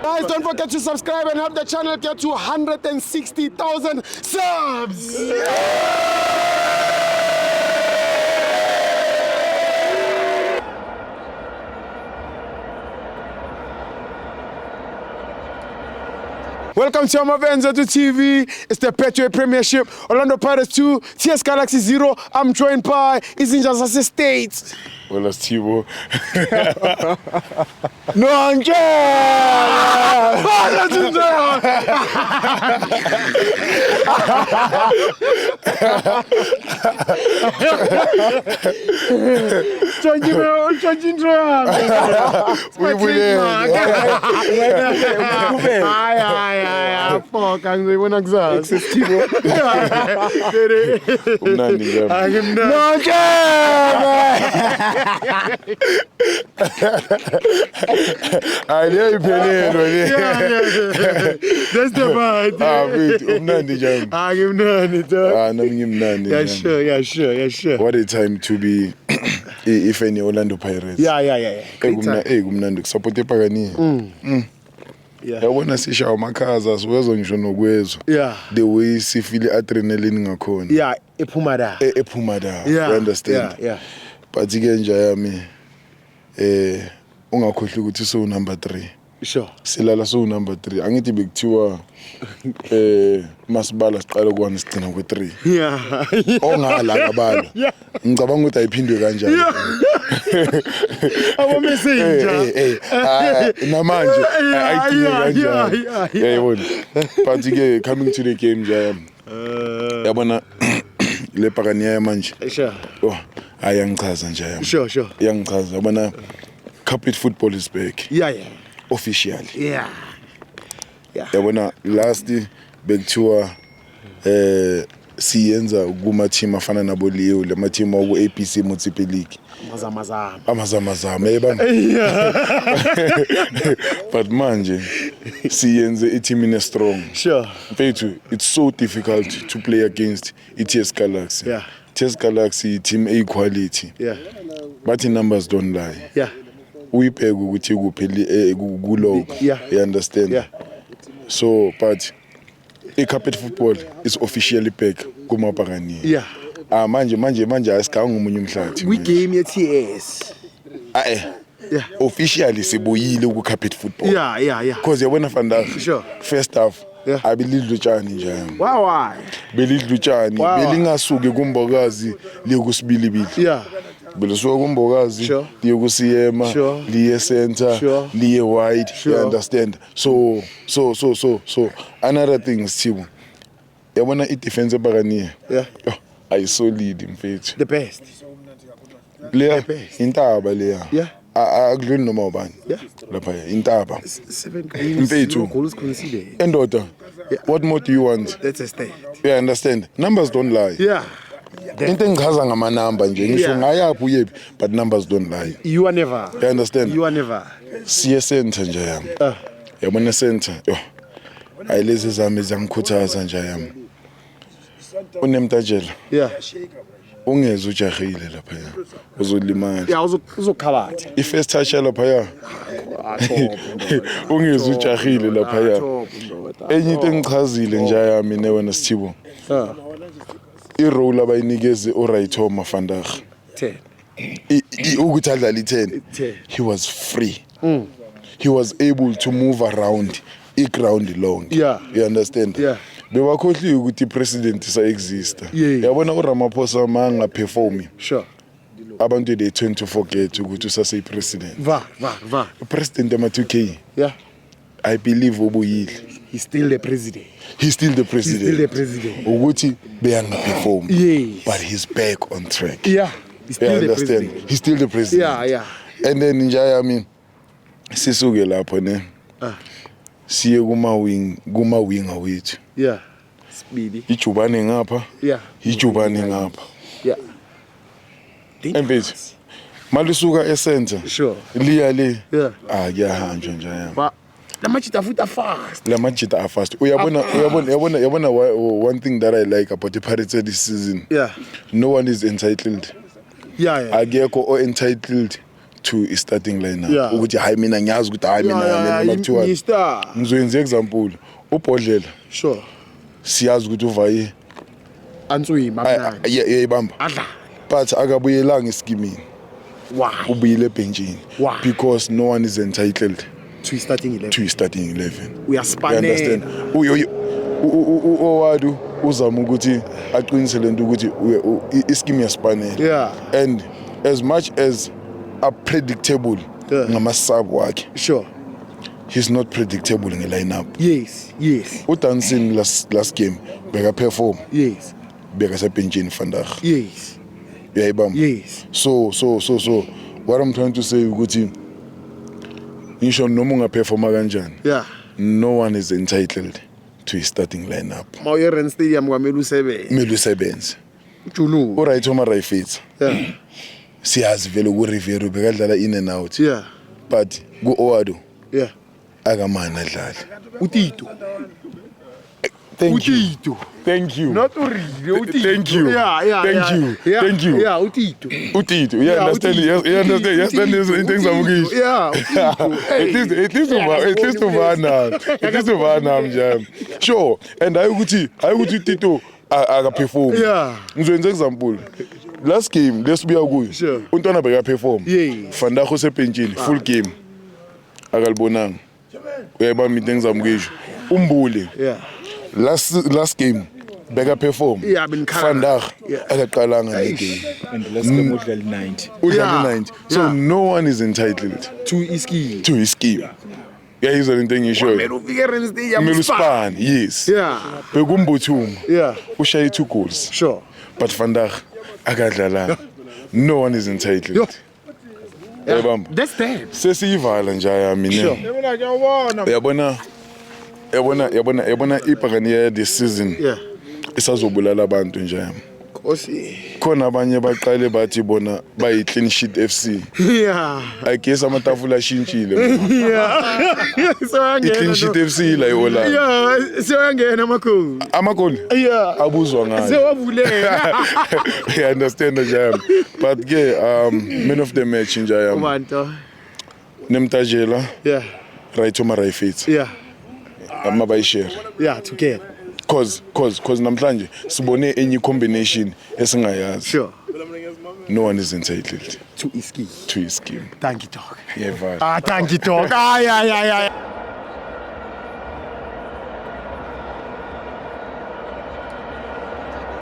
Guys, don't forget to subscribe and help the channel get to 160,000 subs. Welcome to Amavenza to TV. It's the Petway Premiership. Orlando Pirates 2, TS Galaxy 0. I'm joined by Izinja Zase State. Well, that's Tibo. No, I'm I know you That's the part. Sure. What a time to be if any Orlando Pirates. Yeah. Support Pagani. Yeah. Yabona sisha amakhaza siwezwa ngisho nokwezo. Yeah. The way sifile adrenaline ngakhona. Yeah, ephuma da. Ephuma da. Yeah. You understand? Yeah. But ke nje yami ungakhohlwa ukuthi so number 3. Sure. Silala so number 3. Angithi bekuthiwa masibala siqala ku1 sigcina ku3. Yeah. Ongala ngabalo. Ngicabanga ukuthi ayiphindwe kanjani. Abo messenger. Namanje ayiphindwe kanjani. Yayibona. But ke coming to the game nje yabona le Pagani manje. Sure. Oh, ayangichaza nje yami. Sure. Yangichaza yabona Carpet football is back. Yeah. Officially. Yeah. Yabona last bekuthiwa siyenza kuma team afana nabo Leo lama team wa APC Municipal League. Amazama yebana. But manje siyenze a team in a strong. Sure. Mfethu, it's so difficult to play against TS Galaxy. Yeah. TS Galaxy team A quality. Yeah. But the numbers don't lie. Yeah. Uyibheka ukuthi kupheli kulow. Yeah. You understand? Yeah. So but Carpet football is officially back kuma Pagani. Yeah. Manje asikanga umunye umhlathi. We game your TS. Yeah. Officially sibuyile ku Carpet football. Yeah. Because yabona vandag. Sure. First half. Yeah. Abilidlu tshani nje. Why? Belidlu tshani, belingasuke kumbokazi liye kusibili. Yeah. Belisuka kumbokazi liye kusiyema, liye center, liye wide. You understand? So another thing Sibu. Yabona I-defense ePagani. Yeah. Ayi solid mfethu. The best. Leya intaba leya. Yeah. Akudluli noma ubani. Yeah. Lapha intaba. 7 goals considered. Endoda. What more do you want? That's a state. You understand? Numbers don't lie. Yeah. Into engichaza ngama number nje ngisho ngayaphi uyephi but numbers don't lie. You are never. You understand? You are never. Siye center nje yami. Yabona center. Yo. Ayilezi zami zangikhuthaza nje yami. Unemtajela. Yeah. Ungeze ujahile lapha ya. Uzolimala. Yeah, uzokhabatha. I-first touch lapha ya. Ungeze ujahile lapha ya. Enye into engichazile nje yami newena Sithibo. I-role abayinikeze uRaythoma vandag 10 ukuthi adlala i10 he was free. He was able to move around i-ground long. Yeah. You understand? Yeah. Bewakhohliwe ukuthi i-president isa exista. Yabona uRamaphosa manga perform. Sure. Abantu they tend to forget ukuthi usase i-president. Va. President ama2K. Yeah. I believe ubuyile. He's still the president. Ukuthi beyanga perform. Yes. But he's back on track. Yeah. He's still the president. He's still the president. Yeah. And then nje yami sisuke lapho ne. Siye kuma winger wethu. Yeah. Speedy. Ijubane ngapha. Yeah. Ijubane ngapha. Yeah. Embethi. Malisuka e-center. Sure. Liya le. Yeah. Kuyahanjwa nje yami. But lamajita futa fast. Lamajita are fast. Uyabona one thing that I like about the Pirates this season. Yeah. No one is entitled. Yeah. Akekho entitled to i-starting lineup Yeah. ukuthi hayi mina ngiyazi ukuthi hayi mina kuthiwa Mr. ngizoyenza example uBhodlela Sure. siyazi ukuthi uvaye Answi mabnani. yayibamba Adla. but akabuyelanga esikimini Why? ubuyile ebhenjini Why? because no one is entitled To starting 11. to i-starting 11. We are You spanning. understand? Owadu uzama ukuthi aqinise lento ukuthi ischeme yaspanela. Yeah. And as much as are predictable Yeah. ngama-sub wakhe, Sure. he's not predictable nge-lineup. Yes. Yes. uDancing last game beka-perform Yes. bekasebhentshini vandag. Yes. Uyayibamba? Yes. So what I'm trying to say ukuthi ngisho noma ungaperforma kanjani, Yeah. no one is entitled to his starting lineup. Mawuye Rand Stadium kwamele usebenze. Kumele usebenze. Julu. Uright Omar Raifetsa Yeah. siyazi vele ku-Rivero bekadlala in and out, Yeah. but ku-Owadu Yeah. akamani adlale. Utito. Thank you. Utito. Thank you. Not Utito. Utito. Thank you. Yeah. Thank you. Yeah. Thank you. Yeah. Utito. Utito, you understand? You understand these things I'm going to Yeah. Utito. At least uvanami njalo. Sure. And ayukuthi Tito akaperform. Yeah. Ngizoyenza example. Last game lesibuya kuyo. Sure. Untwana bekaperform. Yes. Vandag usebhentshini full game. Akalibonanga. Uyayibamba into engizamukisho. Umbuli. Yeah. Last game bekaperform. Yeah, Vandag Yeah. akaqalanga le game. And last game udlala 90. Udlala 90. So Yeah. no one is entitled To iski. to his scheme. Yayizwa lento engishoyo. Kumele ufike Rand Stadium. Kumele uspane, yes. Yeah. Bekumbuthuma. Yeah. Ushaye 2 goals. Sure. But Vandag akadlalanga. No one is entitled. Yo. Uyabamba? That's that. Sesiyivala nje mina. Uyabona ibhakaniya this season Yeah. isazobulala abantu nje. Kosi. Khona abanye baqale bathi bona bayi clean sheet FC. Yeah. I guess amatafula ashintshile. Yeah. So I-clean sheet angena. FC la yola. Yeah. So angena makhulu. Amagoli Yeah. abuzwa ngayo. Sewavuleka. I understand nje. But ke man of the match nje Ubanto. Nemtajela Yeah. Right Omar Raifetsa Yeah. amabayishare. Yeah, together. Cause namhlanje sibone enye combination esingayazi. Sure. No one is entitled To iski. to his scheme. Thank you, dog. Yeah, Thank you, dog. Yeah.